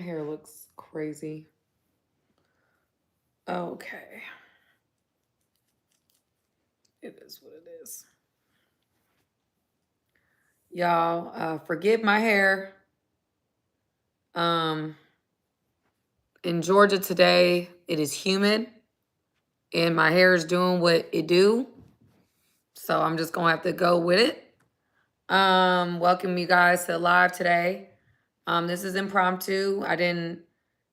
hair looks crazy. Okay. It is what it is. Y'all, forgive my hair. In Georgia today, it is humid and my hair is doing what it do. So I'm just gonna have to go with it. Welcome you guys to live today. This is impromptu. I did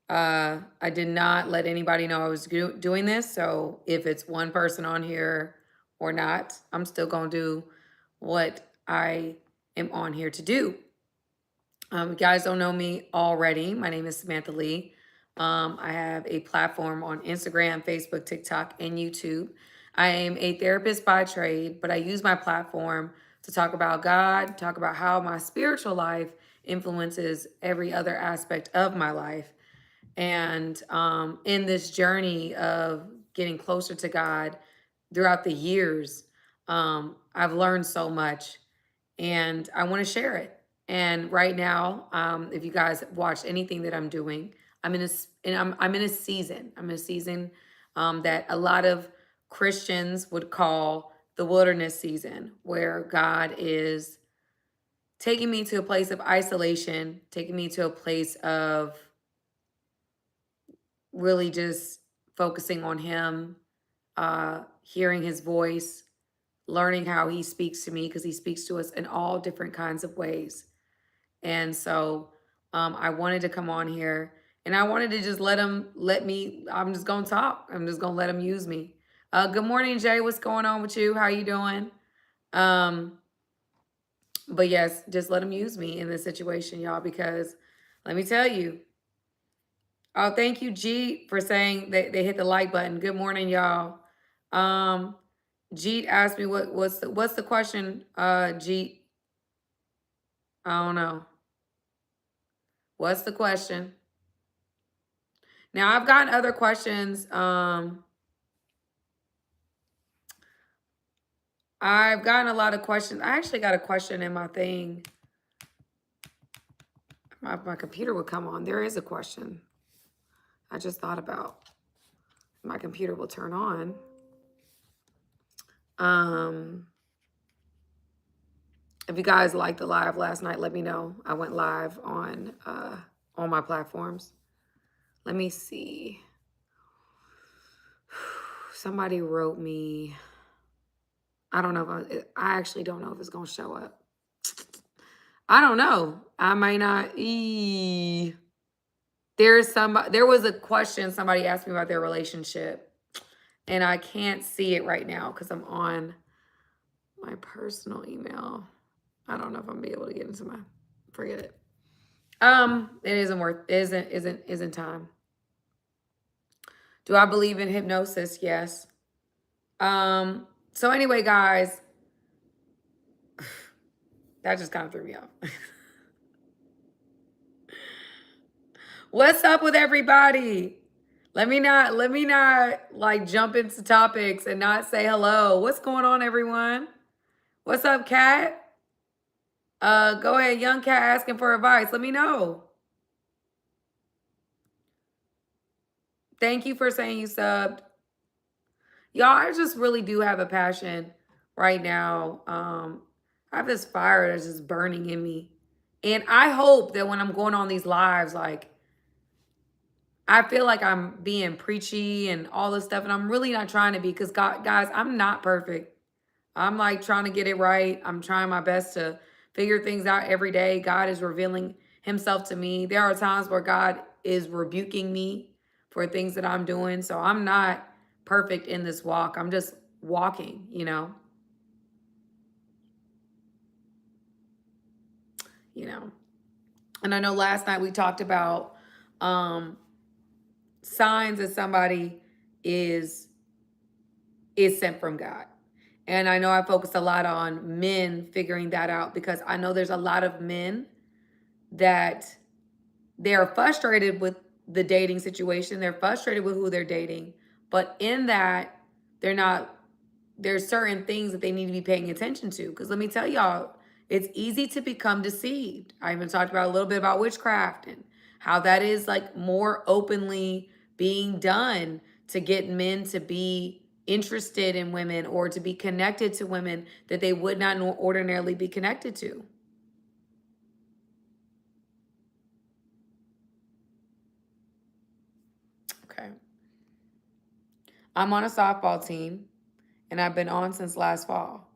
not let anybody know I was doing this. So if it's one person on here or not, I'm still gonna do what I am on here to do. You guys don't know me already. My name is Samantha Lee. I have a platform on Instagram, Facebook, TikTok, and YouTube. I am a therapist by trade, but I use my platform to talk about God, talk about how my spiritual life influences every other aspect of my life. And in this journey of getting closer to God throughout the years, I've learned so much and I want to share it. And right now, if you guys have watched anything that I'm doing, I'm in a season. I'm in a season that a lot of Christians would call the wilderness season, where God is taking me to a place of isolation, taking me to a place of really just focusing on Him, hearing His voice, learning how He speaks to me, because He speaks to us in all different kinds of ways. And so I wanted to come on here and I wanted to just I'm just going to talk. I'm just going to let him use me. Good morning, Jay. What's going on with you? How you doing? But yes, just let him use me in this situation, y'all, because let me tell you. Oh, thank you, Jeet, for saying they hit the like button. Good morning, y'all. Jeet asked me what's the question, Jeet? I don't know. What's the question? Now, I've gotten other questions. I've gotten a lot of questions. I actually got a question in my thing. My computer would come on. There is a question. I just thought about my computer will turn on. If you guys liked the live last night, let me know. I went live on my platforms. Let me see. Somebody wrote me. I don't know if I actually don't know if it's going to show up. I don't know. I might not. There was a question somebody asked me about their relationship, and I can't see it right now because I'm on my personal email. I don't know if I'm gonna be able to get into my. Forget it. It isn't time. Do I believe in hypnosis? Yes. So anyway, guys, that just kind of threw me off. What's up with everybody? Let me not like jump into topics and not say hello. What's going on, everyone? What's up, Kat? Go ahead, young Kat asking for advice. Let me know. Thank you for saying you subbed. Y'all, I just really do have a passion right now. I have this fire that's just burning in me. And I hope that when I'm going on these lives, like, I feel like I'm being preachy and all this stuff, and I'm really not trying to be, because guys, I'm not perfect. I'm like trying to get it right. I'm trying my best to figure things out every day. God is revealing Himself to me. There are times where God is rebuking me for things that I'm doing. So I'm not perfect in this walk. I'm just walking, you know. And I know last night we talked about signs that somebody is sent from God. And I know I focused a lot on men figuring that out, because I know there's a lot of men that they're frustrated with the dating situation. They're frustrated with who they're dating. But in that, there's certain things that they need to be paying attention to. Because let me tell y'all, it's easy to become deceived. I even talked about a little bit about witchcraft and how that is like more openly being done to get men to be interested in women or to be connected to women that they would not ordinarily be connected to. Okay. I'm on a softball team and I've been on since last fall.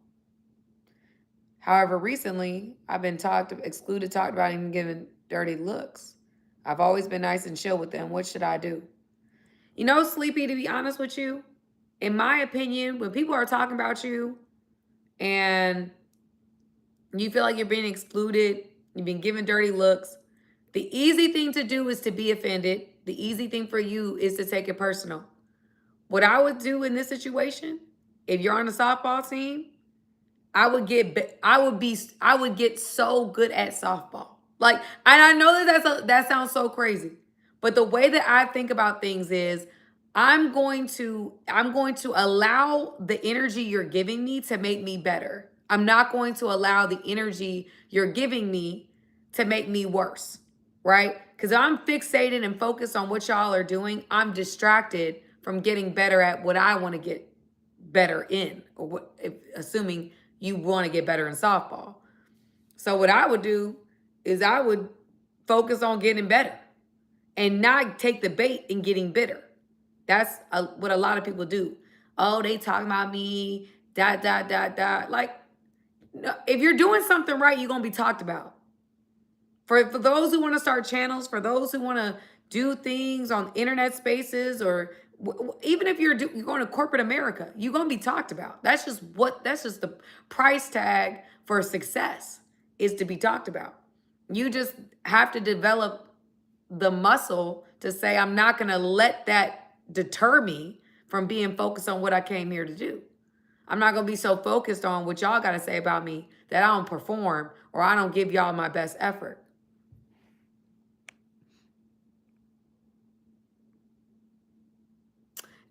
However, recently I've been talked about, even giving dirty looks. I've always been nice and chill with them. What should I do? You know, Sleepy, to be honest with you, in my opinion, when people are talking about you and you feel like you're being excluded, you've been given dirty looks, the easy thing to do is to be offended. The easy thing for you is to take it personal. What I would do in this situation, if you're on a softball team, I would get so good at softball. Like, and I know that sounds so crazy, but the way that I think about things is I'm going to allow the energy you're giving me to make me better. I'm not going to allow the energy you're giving me to make me worse, right? Because I'm fixated and focused on what y'all are doing, I'm distracted from getting better at what I want to get better in, or assuming you want to get better in softball. So what I would do is I would focus on getting better and not take the bait in getting bitter. That's what a lot of people do. Oh, they talking about me, dot, dot, dot, dot. Like, no, if you're doing something right, you're going to be talked about. For those who want to start channels, for those who want to do things on internet spaces, or even if you're going to corporate America, you're going to be talked about. That's just the price tag for success, is to be talked about. You just have to develop the muscle to say, I'm not going to let that deter me from being focused on what I came here to do. I'm not going to be so focused on what y'all got to say about me that I don't perform or I don't give y'all my best effort.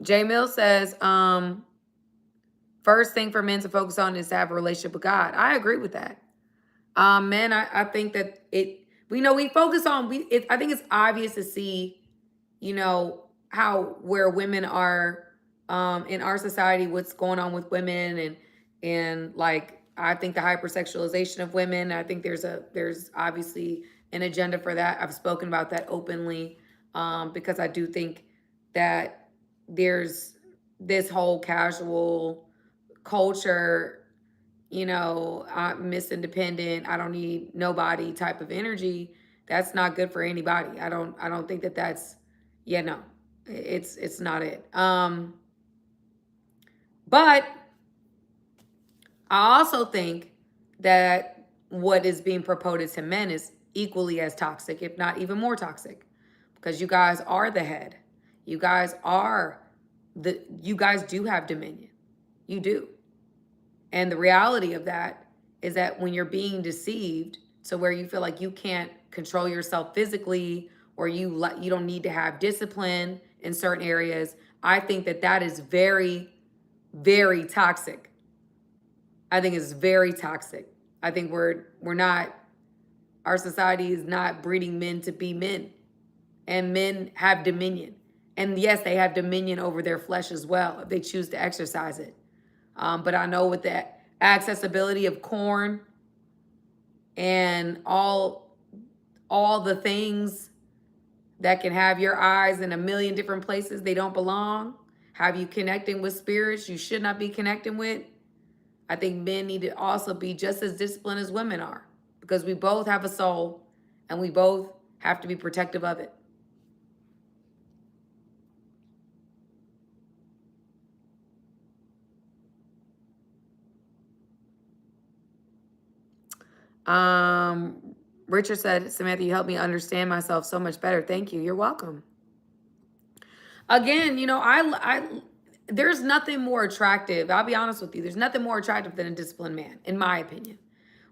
J Mill says, first thing for men to focus on is to have a relationship with God. I agree with that. Men, I think that we focus on, I think it's obvious to see, where women are in our society, what's going on with women, and like, I think the hypersexualization of women, I think there's obviously an agenda for that. I've spoken about that openly, because I do think that there's this whole casual culture, I'm Miss Independent, I don't need nobody type of energy. That's not good for anybody. I don't think that's, no, it's not it. But I also think that what is being proposed to men is equally as toxic, if not even more toxic, because you guys are the head. You guys do have dominion. You do. And the reality of that is that when you're being deceived to where you feel like you can't control yourself physically, or you don't need to have discipline in certain areas, I think that is very, very toxic. I think it's very toxic. I think our society is not breeding men to be men. And men have dominion. And yes, they have dominion over their flesh as well, if they choose to exercise it. But I know with the accessibility of corn and all the things that can have your eyes in a million different places they don't belong, have you connecting with spirits you should not be connecting with, I think men need to also be just as disciplined as women are, because we both have a soul and we both have to be protective of it. Richard said, Samantha, you helped me understand myself so much better. Thank you. You're welcome. Again, there's nothing more attractive. I'll be honest with you. There's nothing more attractive than a disciplined man, in my opinion.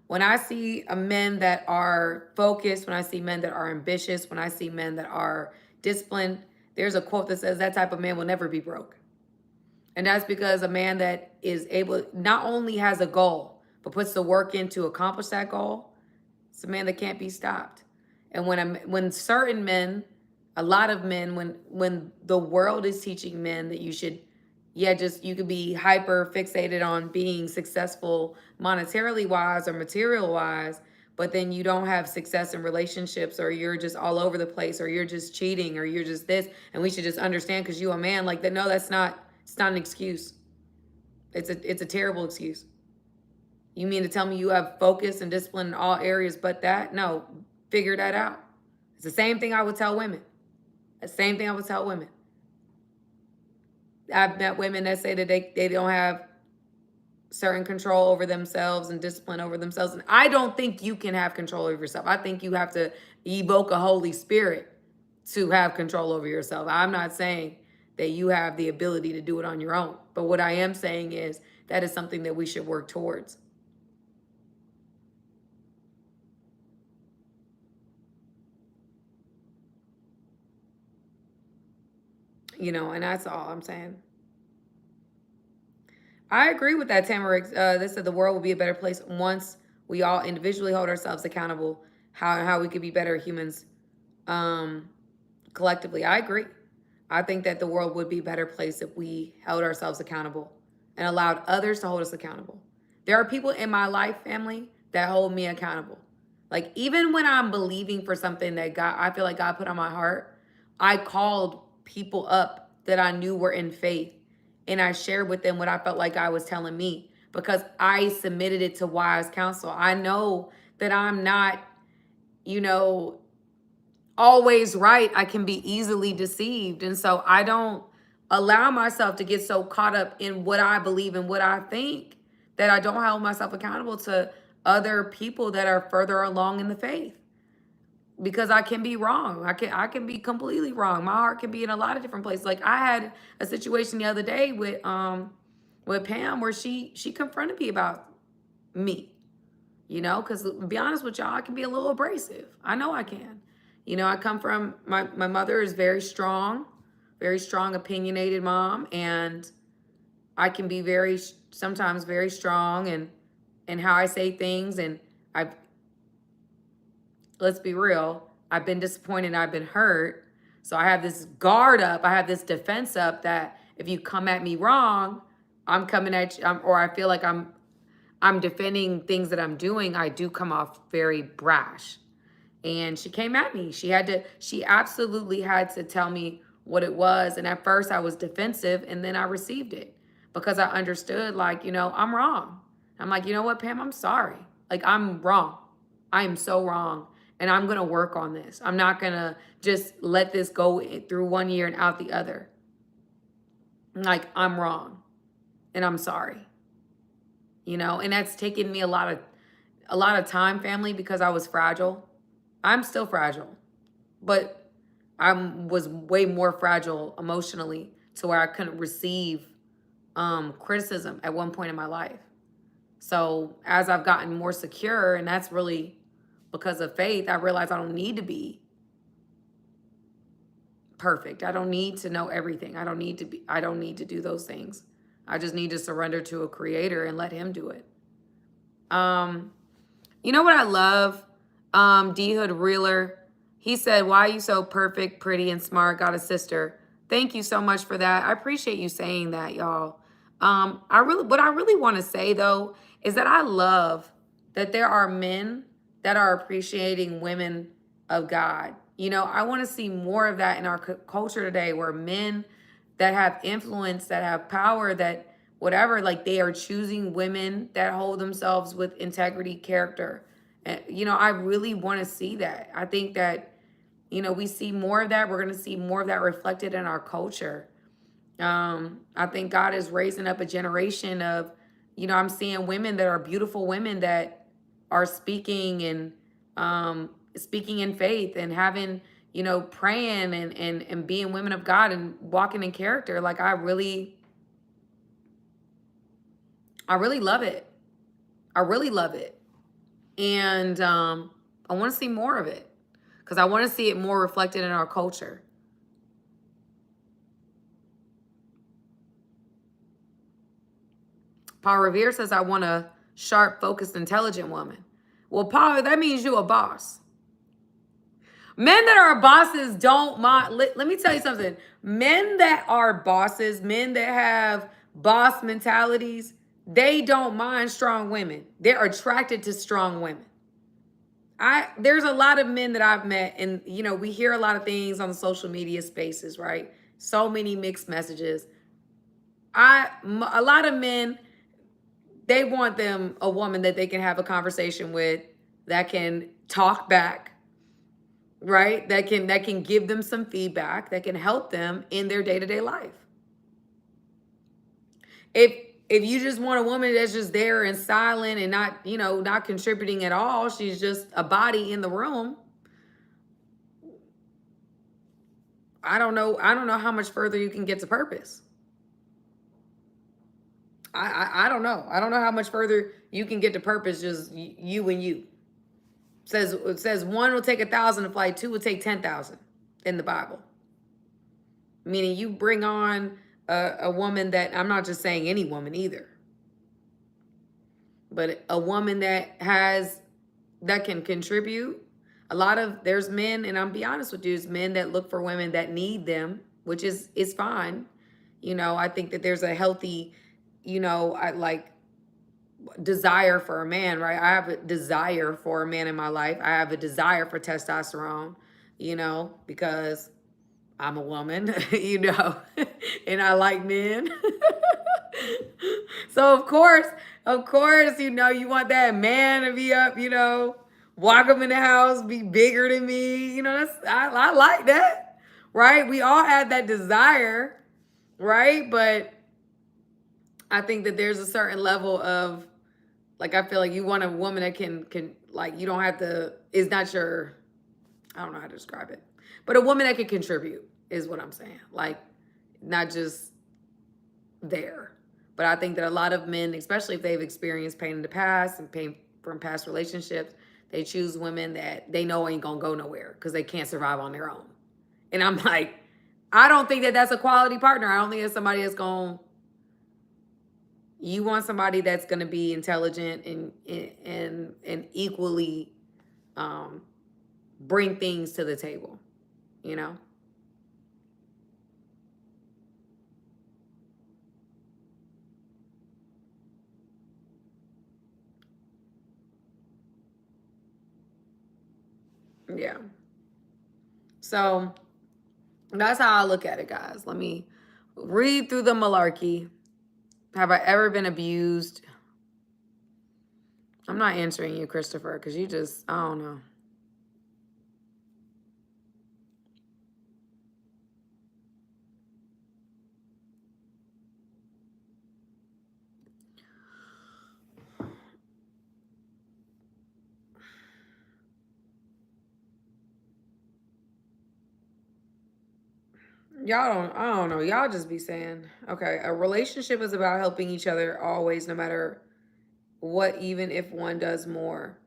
When I see men that are focused, when I see men that are ambitious, when I see men that are disciplined, there's a quote that says that type of man will never be broke. And that's because a man that is able, not only has a goal, but puts the work in to accomplish that goal, it's a man that can't be stopped. And when certain men, a lot of men, when the world is teaching men that you should, you could be hyper fixated on being successful monetarily wise or material wise, but then you don't have success in relationships, or you're just all over the place, or you're just cheating, or you're just this, and we should just understand because you a man, like that. No, it's not an excuse. It's a terrible excuse. You mean to tell me you have focus and discipline in all areas but that? No, figure that out. It's the same thing I would tell women. The same thing I would tell women. I've met women that say that they don't have certain control over themselves and discipline over themselves. And I don't think you can have control over yourself. I think you have to evoke a Holy Spirit to have control over yourself. I'm not saying that you have the ability to do it on your own. But what I am saying is that is something that we should work towards. You know, and that's all I'm saying. I agree with that, Tamara. They said the world will be a better place once we all individually hold ourselves accountable. How we could be better humans collectively. I agree. I think that the world would be a better place if we held ourselves accountable and allowed others to hold us accountable. There are people in my life, family, that hold me accountable. Like even when I'm believing for something that I feel like God put on my heart, I called people up that I knew were in faith, and I shared with them what I felt like God was telling me, because I submitted it to wise counsel. I know that I'm not, always right. I can be easily deceived. And so I don't allow myself to get so caught up in what I believe and what I think that I don't hold myself accountable to other people that are further along in the faith, because I can be wrong. I can be completely wrong. My heart can be in a lot of different places. Like I had a situation the other day with Pam where she confronted me about me, because to be honest with y'all, I can be a little abrasive. I know I can. I come from my mother is very strong, opinionated mom, and I can be sometimes very strong and how I say things, and let's be real, I've been disappointed, I've been hurt. So I have this guard up, I have this defense up that if you come at me wrong, I'm coming at you, or I feel like I'm defending things that I'm doing, I do come off very brash. And she came at me. She absolutely had to tell me what it was. And at first I was defensive, and then I received it because I understood, like, I'm wrong. I'm like, you know what, Pam, I'm sorry. Like, I'm wrong. I am so wrong. And I'm going to work on this. I'm not going to just let this go through one year and out the other. Like, I'm wrong and I'm sorry. And that's taken me a lot of time, family, because I was fragile. I'm still fragile, but I was way more fragile emotionally to where I couldn't receive criticism at one point in my life. So as I've gotten more secure, and that's really because of faith, I realized I don't need to be perfect. I don't need to know everything. I don't need to do those things. I just need to surrender to a creator and let him do it. You know what I love? D Hood Reeler, he said, why are you so perfect, pretty, and smart? Got a sister. Thank you so much for that. I appreciate you saying that, y'all. What I really want to say, though, is that I love that there are men that are appreciating women of God. I want to see more of that in our culture today, where men that have influence, that have power, that whatever, like they are choosing women that hold themselves with integrity, character. And, I really want to see that. I think that, we see more of that. We're going to see more of that reflected in our culture. I think God is raising up a generation of, I'm seeing women that are beautiful women that are speaking in faith and having, praying and being women of God and walking in character. Like I really love it. I really love it. And I want to see more of it because I want to see it more reflected in our culture. Paul Revere says, I want a sharp, focused, intelligent woman. Well, Paul, that means you a boss. Men that are bosses don't mind. Let me tell you something. Men that are bosses, men that have boss mentalities, they don't mind strong women. They're attracted to strong women. There's a lot of men that I've met, and we hear a lot of things on the social media spaces, right? So many mixed messages. A lot of men, they want them a woman that they can have a conversation with, that can talk back, right? That can give them some feedback, that can help them in their day-to-day life. If you just want a woman that's just there and silent and not contributing at all, she's just a body in the room. I don't know how much further you can get to purpose. I don't know. I don't know how much further you can get to purpose, just you and you. It says one will take 1,000 to flight, two will take 10,000 in the Bible. Meaning you bring on a woman that, I'm not just saying any woman either, but a woman that can contribute. There's men, and I'm be honest with you, there's men that look for women that need them, which is fine. I think that there's a healthy, desire for a man, right? I have a desire for a man in my life. I have a desire for testosterone, because I'm a woman, and I like men. So of course, you want that man to be up, walk up in the house, be bigger than me. I like that, right? We all have that desire, right? But I think that there's a certain level of, I feel like you want a woman that can you don't have to, it's not your, I don't know how to describe it, but a woman that can contribute is what I'm saying. Not just there. But I think that a lot of men, especially if they've experienced pain in the past and pain from past relationships, they choose women that they know ain't gonna go nowhere because they can't survive on their own. And I'm like, I don't think that that's a quality partner. I don't think it's somebody that's going. You want somebody that's going to be intelligent and equally bring things to the table, Yeah. So that's how I look at it, guys. Let me read through the malarkey. Have I ever been abused? I'm not answering you, Christopher, because you just, I don't know. I don't know. Y'all just be saying, okay, a relationship is about helping each other always, no matter what, even if one does more.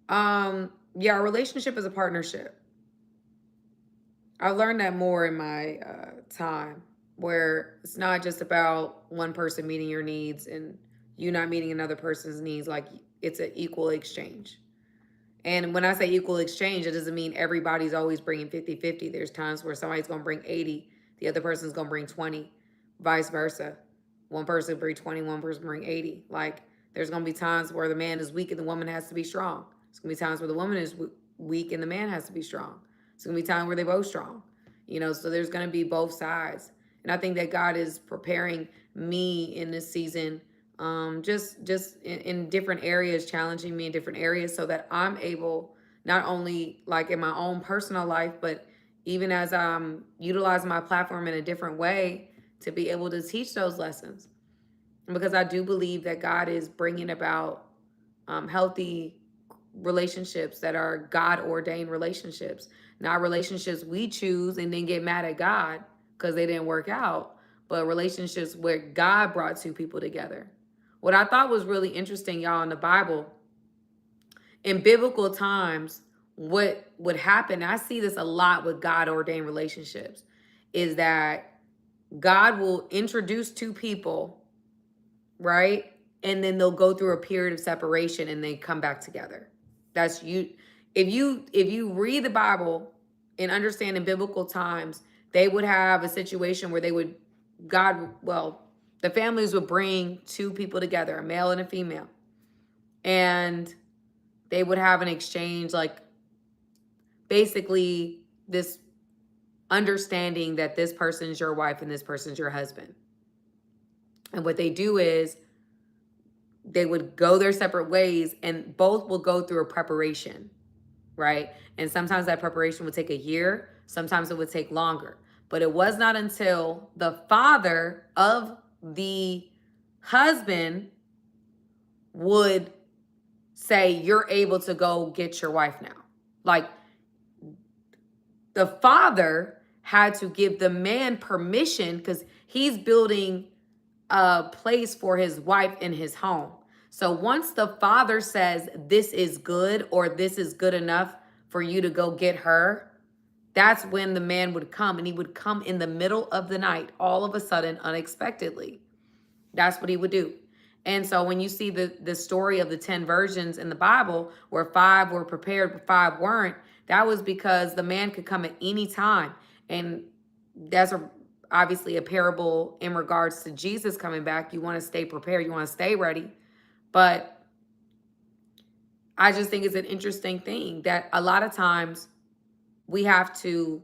Yeah, a relationship is a partnership. I learned that more in my time, where it's not just about one person meeting your needs and you not meeting another person's needs. It's an equal exchange. And when I say equal exchange, it doesn't mean everybody's always bringing 50-50. There's times where somebody's going to bring 80, the other person's going to bring 20, vice versa. One person bring 20, one person bring 80. There's going to be times where the man is weak and the woman has to be strong. There's going to be times where the woman is weak and the man has to be strong. It's going to be times where they're both strong. So there's going to be both sides. And I think that God is preparing me in this season, just in different areas, challenging me in different areas, so that I'm able, not only in my own personal life, but even as I'm utilizing my platform in a different way, to be able to teach those lessons. Because I do believe that God is bringing about healthy relationships that are God-ordained relationships, not relationships we choose and then get mad at God because they didn't work out, but relationships where God brought two people together. What I thought was really interesting, y'all, in the Bible, in biblical times, what would happen, I see this a lot with God-ordained relationships, is that God will introduce two people, right? And then they'll go through a period of separation and they come back together. That's you. If you read the Bible in understanding biblical times, they would have a situation where the families would bring two people together, a male and a female, and they would have an exchange, like basically this understanding that this person's your wife and this person's your husband. And what they do is they would go their separate ways, and both will go through a preparation, right? And sometimes that preparation would take a year, sometimes it would take longer. But it was not until the father of the husband would say, you're able to go get your wife now. Like, the father had to give the man permission because he's building a place for his wife in his home. So once the father says, this is good, or this is good enough for you to go get her, that's when the man would come, and he would come in the middle of the night, all of a sudden, unexpectedly. That's what he would do. And so when you see the story of the 10 virgins in the Bible, where 5 were prepared but 5 weren't, that was because the man could come at any time. And that's obviously a parable in regards to Jesus coming back. You want to stay prepared. You want to stay ready. But I just think it's an interesting thing that a lot of times we have to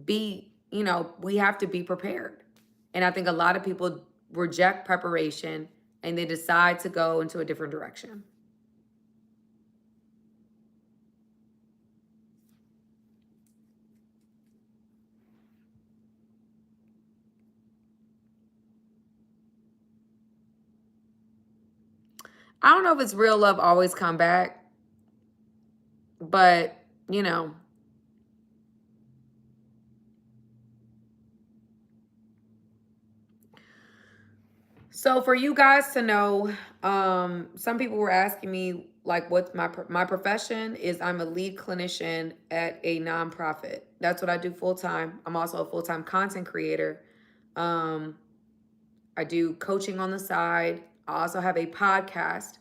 be, we have to be prepared. And I think a lot of people reject preparation and they decide to go into a different direction. I don't know if it's real love always come back, but So for you guys to know, some people were asking me, like, what's my profession is I'm a lead clinician at a nonprofit. That's what I do full time. I'm also a full-time content creator. I do coaching on the side. I also have a podcast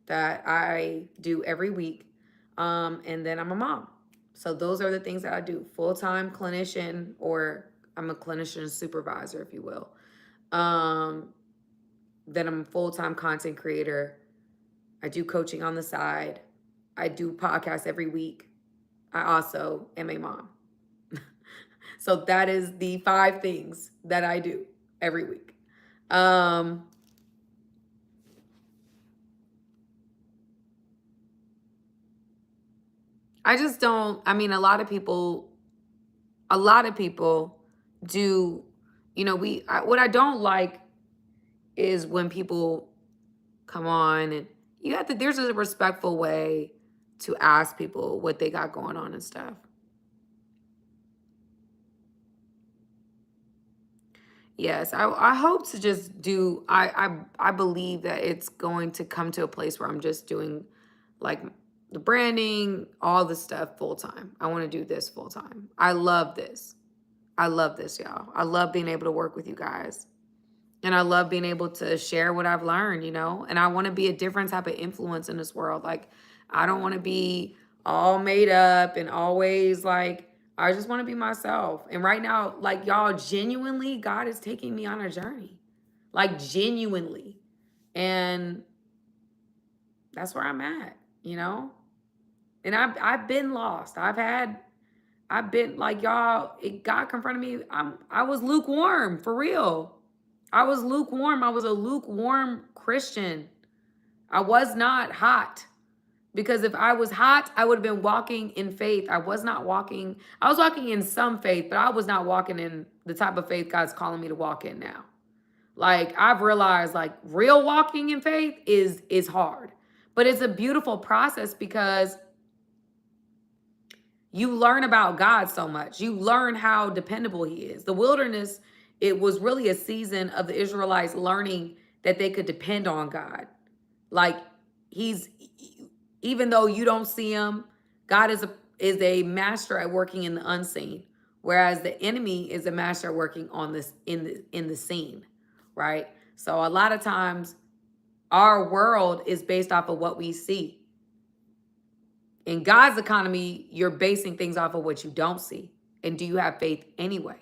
that I do every week. And then I'm a mom. So those are the things that I do. Full-time clinician, or I'm a clinician supervisor, if you will. Then I'm a full-time content creator. I do coaching on the side. I do podcasts every week. I also am a mom. So that is the 5 things that I do every week. I just don't, I mean, a lot of people do, what I don't like is when people come on and there's a respectful way to ask people what they got going on and stuff. Yes, I hope to just do, I believe that it's going to come to a place where I'm just doing like the branding, all the stuff full time. I want to do this full time. I love this. I love this, y'all. I love being able to work with you guys. And I love being able to share what I've learned, and I want to be a different type of influence in this world. Like, I don't want to be all made up and always like, I just want to be myself. And right now, like, y'all, genuinely, God is taking me on a journey, like, genuinely. And that's where I'm at, and I've been lost. I've been like, y'all, God confronted me. I was lukewarm, for real. I was lukewarm. I was a lukewarm Christian. I was not hot. Because if I was hot, I would have been walking in faith. I was walking in some faith, but I was not walking in the type of faith God's calling me to walk in now. Like, I've realized, like, real walking in faith is hard. But it's a beautiful process because you learn about God so much. You learn how dependable he is. The wilderness, it was really a season of the Israelites learning that they could depend on God. Like, even though you don't see him, God is a master at working in the unseen, whereas the enemy is a master at working on this in the scene, right? So a lot of times our world is based off of what we see. In God's economy, you're basing things off of what you don't see. And do you have faith anyway?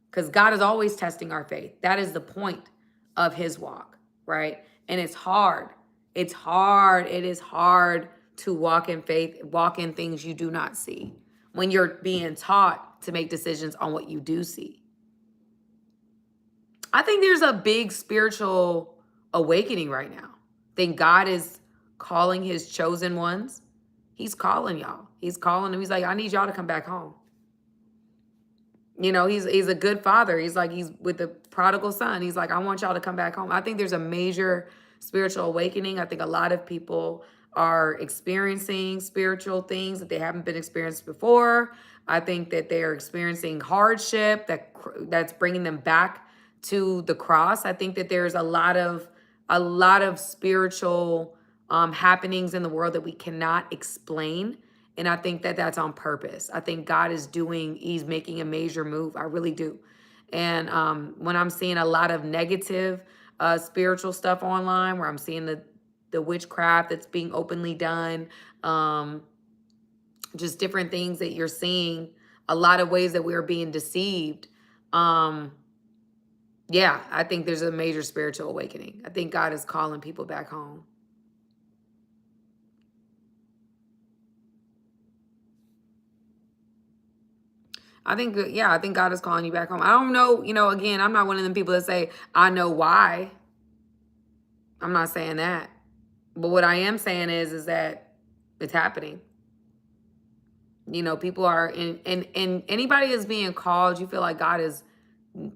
Because God is always testing our faith. That is the point of his walk, right? And it's hard. It's hard. It is hard to walk in faith, walk in things you do not see when you're being taught to make decisions on what you do see. I think there's a big spiritual awakening right now. I think God is calling his chosen ones. He's calling y'all. He's calling them. He's like, I need y'all to come back home. You know, he's a good father. He's like, he's with the prodigal son. He's like, I want y'all to come back home. I think there's a major spiritual awakening. I think a lot of people are experiencing spiritual things that they haven't been experienced before. I think that they are experiencing hardship that's bringing them back to the cross. I think that there's a lot of spiritual happenings in the world that we cannot explain. And I think that that's on purpose. I think God is he's making a major move. I really do. And when I'm seeing a lot of negative spiritual stuff online, where I'm seeing the witchcraft that's being openly done, just different things that you're seeing, a lot of ways that we're being deceived. Yeah, I think there's a major spiritual awakening. I think God is calling people back home. I think God is calling you back home. I don't know, again, I'm not one of them people that say, I know why. I'm not saying that. But what I am saying is that it's happening. People are and anybody is being called, you feel like God is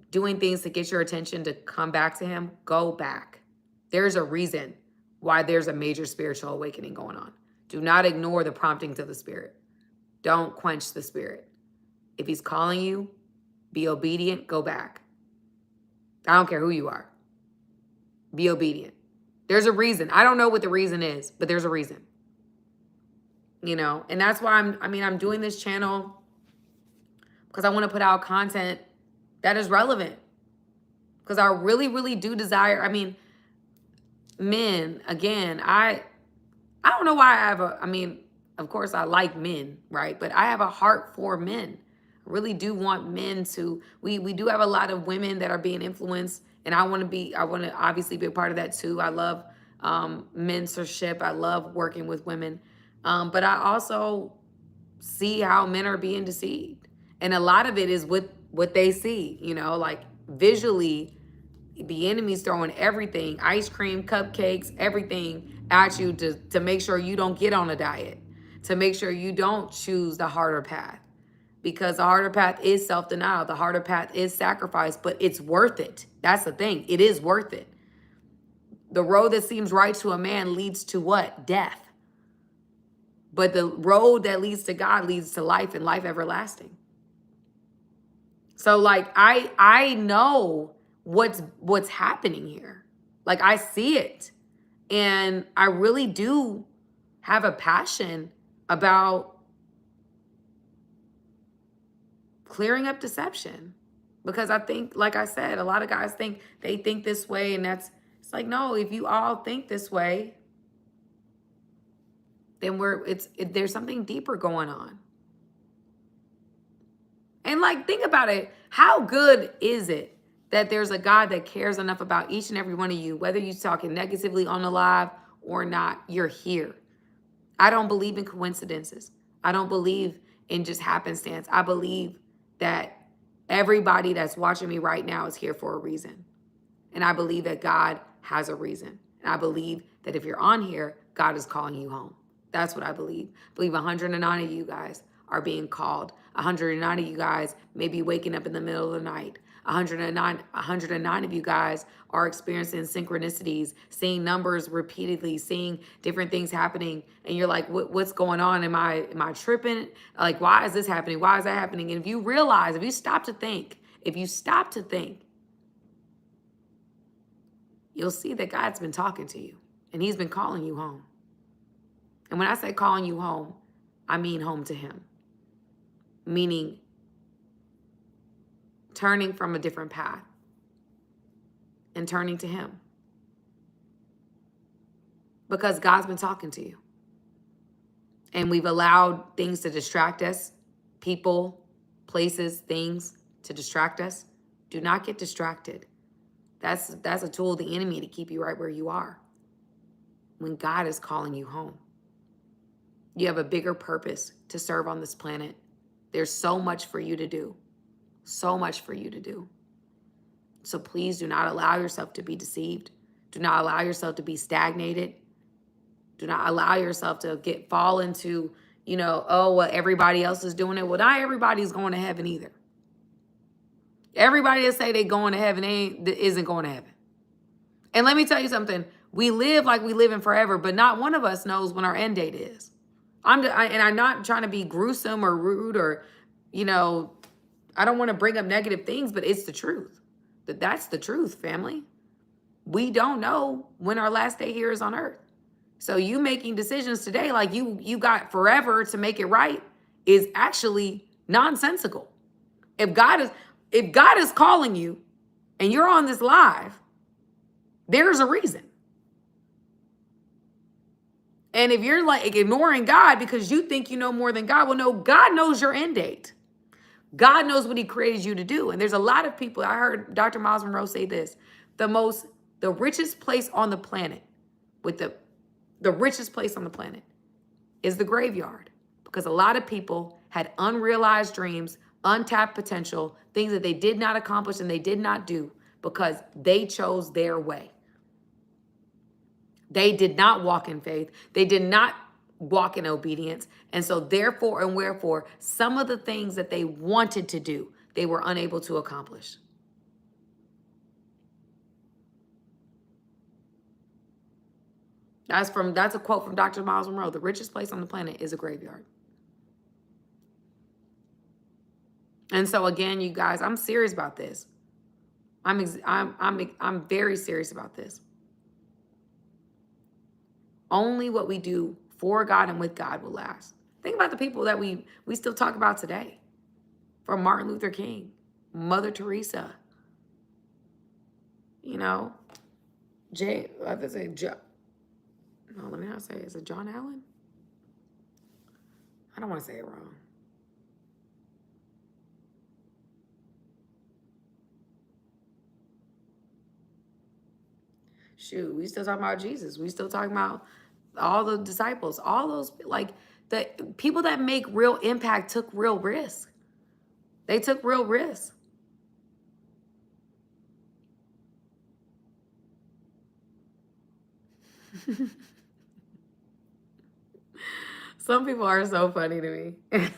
doing things to get your attention to come back to him, go back. There's a reason why there's a major spiritual awakening going on. Do not ignore the promptings of the Spirit. Don't quench the Spirit. If he's calling you, be obedient, go back. I don't care who you are. Be obedient. There's a reason. I don't know what the reason is, but there's a reason. And that's why I'm doing this channel, because I want to put out content that is relevant. Because I really, really do desire, men, again, I don't know why I have of course I like men, right? But I have a heart for men. I really do want men to, we do have a lot of women that are being influenced, and I want to obviously be a part of that too. I love mentorship. I love working with women. But I also see how men are being deceived. And a lot of it is with what they see, like visually, the enemy's throwing everything, ice cream, cupcakes, everything at you to make sure you don't get on a diet, to make sure you don't choose the harder path. Because the harder path is self-denial. The harder path is sacrifice, but it's worth it. That's the thing. It is worth it. The road that seems right to a man leads to what? Death. But the road that leads to God leads to life, and life everlasting. So like, I know what's happening here. Like, I see it. And I really do have a passion about clearing up deception. Because I think, like I said, a lot of guys think they think this way, and it's like, no, if you all think this way, then there's something deeper going on. And like, think about it. How good is it that there's a God that cares enough about each and every one of you, whether you're talking negatively on the live or not, you're here. I don't believe in coincidences. I don't believe in just happenstance. I believe that everybody that's watching me right now is here for a reason. And I believe that God has a reason. And I believe that if you're on here, God is calling you home. That's what I believe. I believe 109 of you guys are being called. 109 of you guys may be waking up in the middle of the night. 109 of you guys are experiencing synchronicities, seeing numbers repeatedly, seeing different things happening. And you're like, what's going on? Am I tripping? Like, why is this happening? Why is that happening? And if you stop to think, you'll see that God's been talking to you, and he's been calling you home. And when I say calling you home, I mean home to him. Meaning turning from a different path and turning to him. Because God's been talking to you. And we've allowed things to distract us, people, places, things to distract us. Do not get distracted. That's a tool of the enemy to keep you right where you are when God is calling you home. You have a bigger purpose to serve on this planet. There's so much for you to do. So much for you to do. So please do not allow yourself to be deceived. Do not allow yourself to be stagnated. Do not allow yourself to fall into, oh, well, everybody else is doing it. Well, not everybody's going to heaven either. Everybody that say they going to heaven isn't going to heaven. And let me tell you something. We live like we live in forever, but not one of us knows when our end date is. I'm not trying to be gruesome or rude or, I don't want to bring up negative things, but it's the truth. That's the truth, family. We don't know when our last day here is on earth. So you making decisions today like you got forever to make it right is actually nonsensical. If God is calling you and you're on this live, there's a reason. And if you're like ignoring God because you think you know more than God, well, no, God knows your end date. God knows what he created you to do. And there's a lot of people, I heard Dr. Miles Monroe say this, the richest place on the planet, with the richest place on the planet is the graveyard. Because a lot of people had unrealized dreams, untapped potential, things that they did not accomplish and they did not do because they chose their way. They did not walk in faith. They did not walk in obedience. And so therefore and wherefore, some of the things that they wanted to do, they were unable to accomplish. That's a quote from Dr. Miles Monroe. The richest place on the planet is a graveyard. And so again, you guys, I'm serious about this. I'm very serious about this. Only what we do for God and with God will last. Think about the people that we still talk about today. From Martin Luther King, Mother Teresa, I have to say, no, let me not say, is it John Allen? I don't want to say it wrong. Shoot, we still talking about Jesus. We still talking about all the disciples, all those, like, the people that make real impact took real risk. They took real risk. Some people are so funny to me.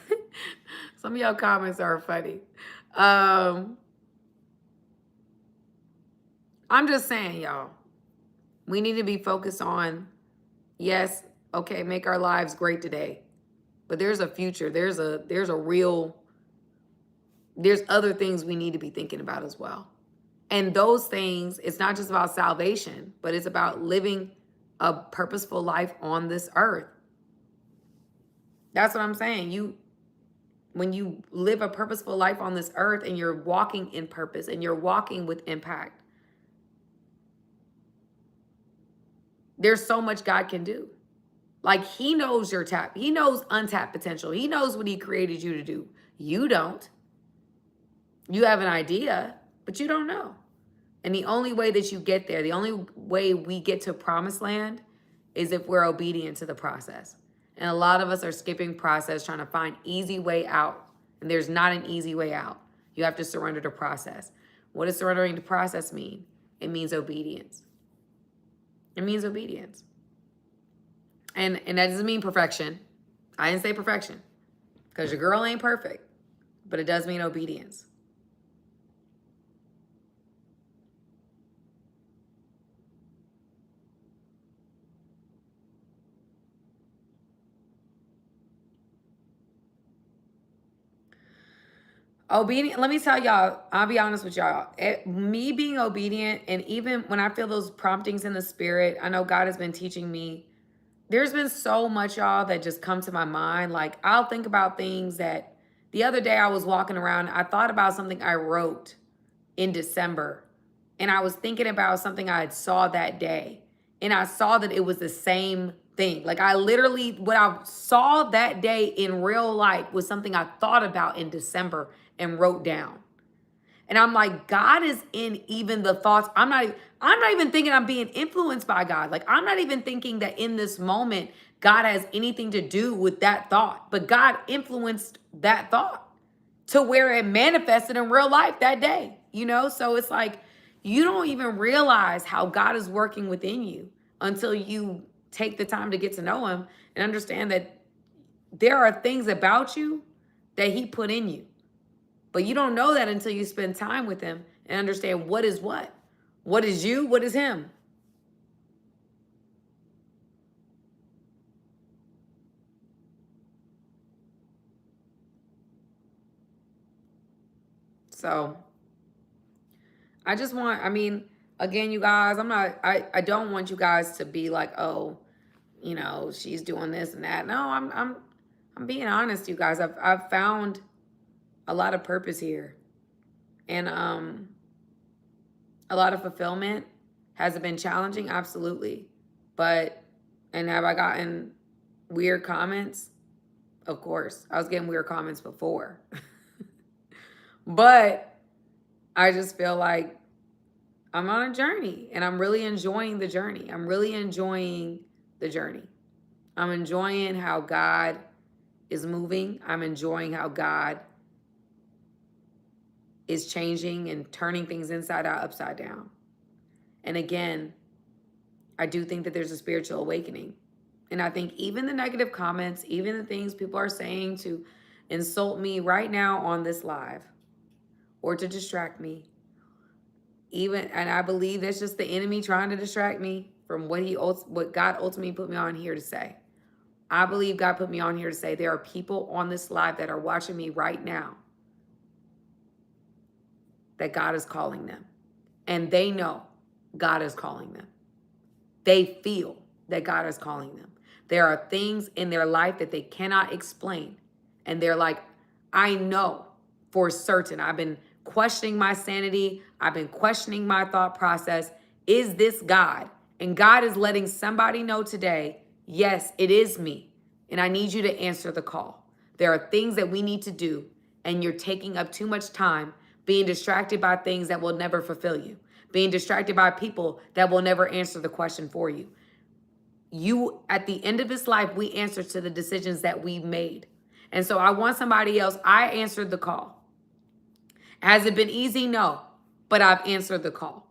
Some of y'all comments are funny. I'm just saying, y'all, we need to be focused on, yes, okay, make our lives great today. But there's a future. There's other things we need to be thinking about as well. And those things, it's not just about salvation, but it's about living a purposeful life on this earth. That's what I'm saying. When you live a purposeful life on this earth and you're walking in purpose and you're walking with impact, there's so much God can do. Like, he knows he knows untapped potential. He knows what he created you to do. You don't. You have an idea, but you don't know. And the only way that you get there, the only way we get to promised land is if we're obedient to the process. And a lot of us are skipping process, trying to find easy way out. And there's not an easy way out. You have to surrender to process. What does surrendering to process mean? It means obedience. It means obedience. And that doesn't mean perfection. I didn't say perfection, because your girl ain't perfect, but it does mean obedience. Obedient. Let me tell y'all, I'll be honest with y'all. Me being obedient, and even when I feel those promptings in the spirit, I know God has been teaching me. There's been so much, y'all, that just come to my mind. Like, I'll think about things that the other day I was walking around. I thought about something I wrote in December. And I was thinking about something I had saw that day. and I saw that it was the same thing. Like I literally, what I saw that day in real life was something I thought about in December and wrote down. And I'm like, God is in even the thoughts. I'm not even thinking I'm being influenced by God. Like I'm not even thinking that in this moment, God has anything to do with that thought. But God influenced that thought to where it manifested in real life that day, you know? So it's like, you don't even realize how God is working within you until you take the time to get to know him and understand that there are things about you that he put in you. But you don't know that until you spend time with him and understand what is what. What is you? What is him? So I just want, I mean, again, you guys, I don't want you guys to be like, oh, you know, she's doing this and that. No, I'm being honest, you guys. I've found a lot of purpose here. And a lot of fulfillment. Has it been challenging? Absolutely. But, and have I gotten weird comments? Of course. I was getting weird comments before. But I just feel like I'm on a journey and I'm really enjoying the journey. I'm really enjoying the journey. I'm enjoying how God is moving. I'm enjoying how God is changing and turning things inside out, upside down. And again, I do think that there's a spiritual awakening. And I think even the negative comments, even the things people are saying to insult me right now on this live or to distract me, and I believe that's just the enemy trying to distract me from what God ultimately put me on here to say. I believe God put me on here to say there are people on this live that are watching me right now that God is calling them. And they know God is calling them. They feel that God is calling them. There are things in their life that they cannot explain. And they're like, I know for certain. I've been questioning my sanity. I've been questioning my thought process. Is this God? And God is letting somebody know today, yes, it is me. And I need you to answer the call. There are things that we need to do, and you're taking up too much time being distracted by things that will never fulfill you, being distracted by people that will never answer the question for you. You, at the end of this life, we answer to the decisions that we made. And so I want somebody else. I answered the call. Has it been easy? No, but I've answered the call.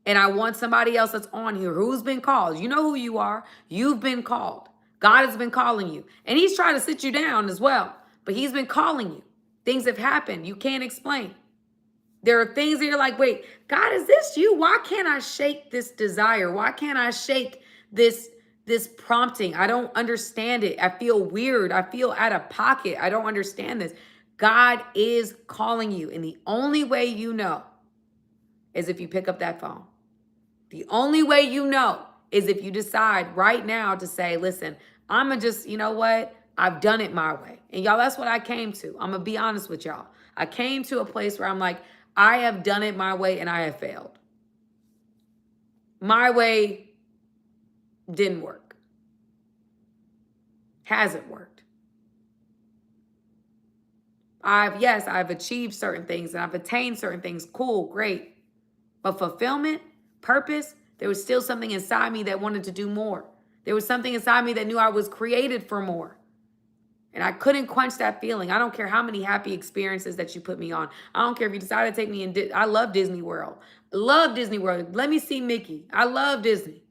And I want somebody else that's on here who's been called. You know who you are. You've been called. God has been calling you. And he's trying to sit you down as well. But he's been calling you. Things have happened. You can't explain. There are things that you're like, wait, God, is this you? Why can't I shake this desire? Why can't I shake this prompting? I don't understand it. I feel weird. I feel out of pocket. I don't understand this. God is calling you. And the only way you know is if you pick up that phone. The only way you know is if you decide right now to say, listen, I'm going to just, you know what? I've done it my way. And y'all, that's what I came to. I'm going to be honest with y'all. I came to a place where I'm like, I have done it my way and I have failed. My way didn't work. Hasn't worked. I've achieved certain things and I've attained certain things. Cool, great. But fulfillment, purpose, there was still something inside me that wanted to do more. There was something inside me that knew I was created for more. And I couldn't quench that feeling. I don't care how many happy experiences that you put me on. I don't care if you decide to take me in. I love Disney World. Love Disney World. Let me see Mickey. I love Disney.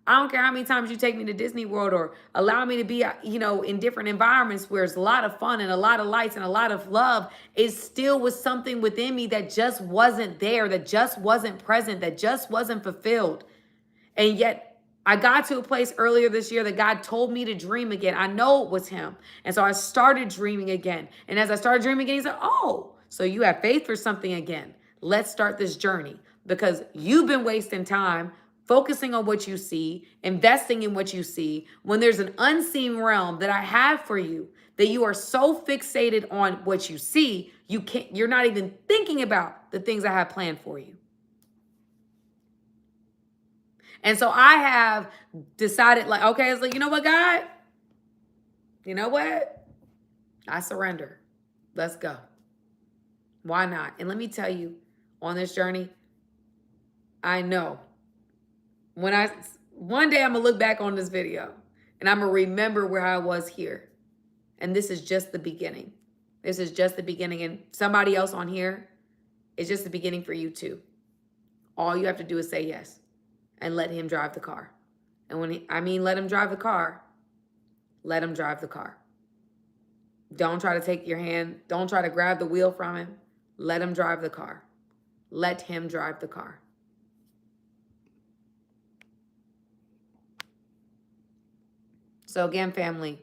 I don't care how many times you take me to Disney World or allow me to be, you know, in different environments where it's a lot of fun and a lot of lights and a lot of love. It still was something within me that just wasn't there, that just wasn't present, that just wasn't fulfilled. And yet I got to a place earlier this year that God told me to dream again. I know it was him. And so I started dreaming again. And as I started dreaming again, he said, oh, so you have faith for something again. Let's start this journey because you've been wasting time focusing on what you see, investing in what you see, when there's an unseen realm that I have for you, that you are so fixated on what you see, you're not even thinking about the things I have planned for you. And so I have decided, like, okay, it's like, you know what, God? You know what? I surrender. Let's go. Why not? And let me tell you, on this journey, I know one day I'm going to look back on this video and I'm going to remember where I was here. And this is just the beginning. This is just the beginning. And somebody else on here, it's just the beginning for you too. All you have to do is say yes and let him drive the car. And let him drive the car, let him drive the car. Don't try to take your hand. Don't try to grab the wheel from him. Let him drive the car. Let him drive the car. So again, family,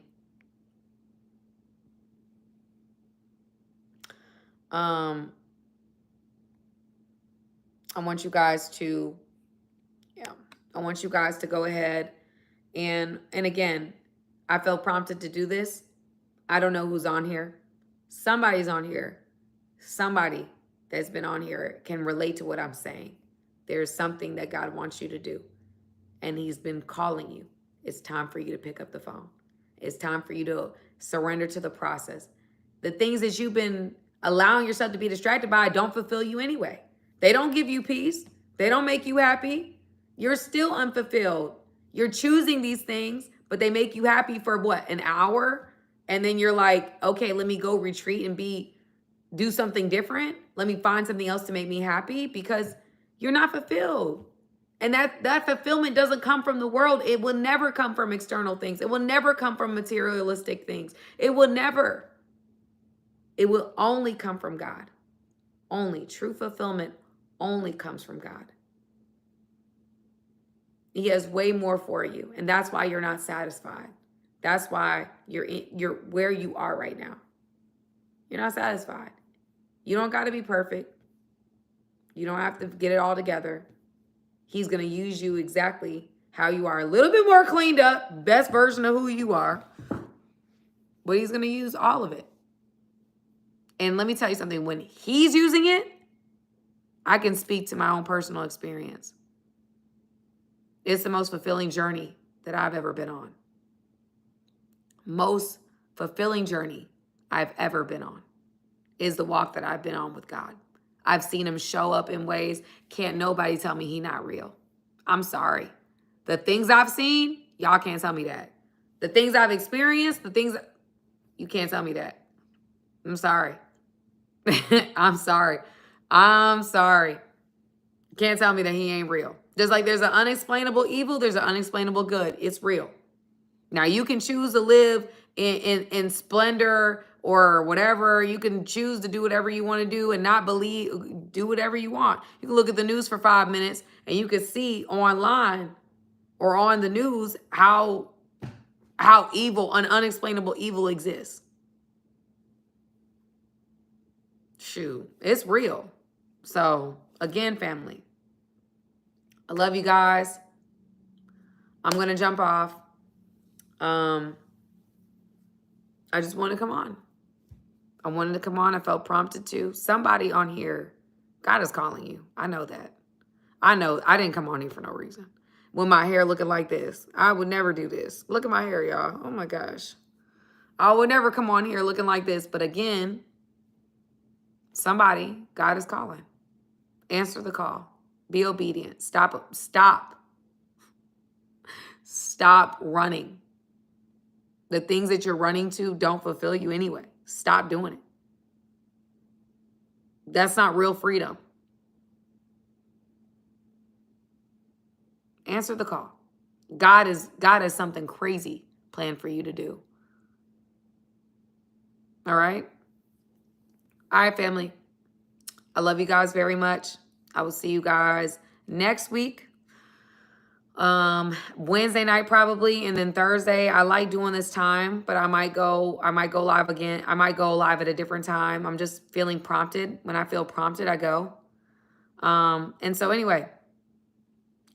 I want you guys to, I want you guys to go ahead and again, I felt prompted to do this. I don't know who's on here. Somebody's on here. Somebody that's been on here can relate to what I'm saying. There's something that God wants you to do, and he's been calling you. It's time for you to pick up the phone. It's time for you to surrender to the process. The things that you've been allowing yourself to be distracted by don't fulfill you anyway. They don't give you peace. They don't make you happy. You're still unfulfilled. You're choosing these things, but they make you happy for what, an hour? And then you're like, okay, let me go retreat and do something different. Let me find something else to make me happy, because you're not fulfilled. And that fulfillment doesn't come from the world. It will never come from external things. It will never come from materialistic things. It will never. It will only come from God. Only. True fulfillment only comes from God. He has way more for you. And that's why you're not satisfied. That's why you're where you are right now. You're not satisfied. You don't got to be perfect. You don't have to get it all together. He's going to use you exactly how you are. A little bit more cleaned up, best version of who you are. But he's going to use all of it. And let me tell you something. When he's using it, I can speak to my own personal experience. It's the most fulfilling journey that I've ever been on. Most fulfilling journey I've ever been on is the walk that I've been on with God. I've seen him show up in ways can't nobody tell me he not real. I'm sorry. The things I've seen, y'all can't tell me that. The things I've experienced, you can't tell me that. I'm sorry. I'm sorry. I'm sorry. Can't tell me that he ain't real. Just like there's an unexplainable evil, there's an unexplainable good. It's real. Now, you can choose to live in splendor or whatever. You can choose to do whatever you want to do and not do whatever you want. You can look at the news for 5 minutes and you can see online or on the news how evil, unexplainable evil exists. Shoot, it's real. So again, family, I love you guys. I'm going to jump off. I just want to come on. I wanted to come on. I felt prompted to. Somebody on here, God is calling you. I know that. I know I didn't come on here for no reason. With my hair looking like this, I would never do this. Look at my hair, y'all. Oh my gosh. I would never come on here looking like this. But again, somebody, God is calling. Answer the call. Be obedient. Stop running. The things that you're running to don't fulfill you anyway. Stop doing it. That's not real freedom. Answer the call. God has something crazy planned for you to do. All right? All right, family. I love you guys very much. I will see you guys next week. Wednesday night probably, and then Thursday. I like doing this time, but I might go live again. I might go live at a different time. I'm just feeling prompted. When I feel prompted, I go. And so anyway,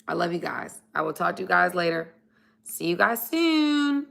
I love you guys. I will talk to you guys later. See you guys soon.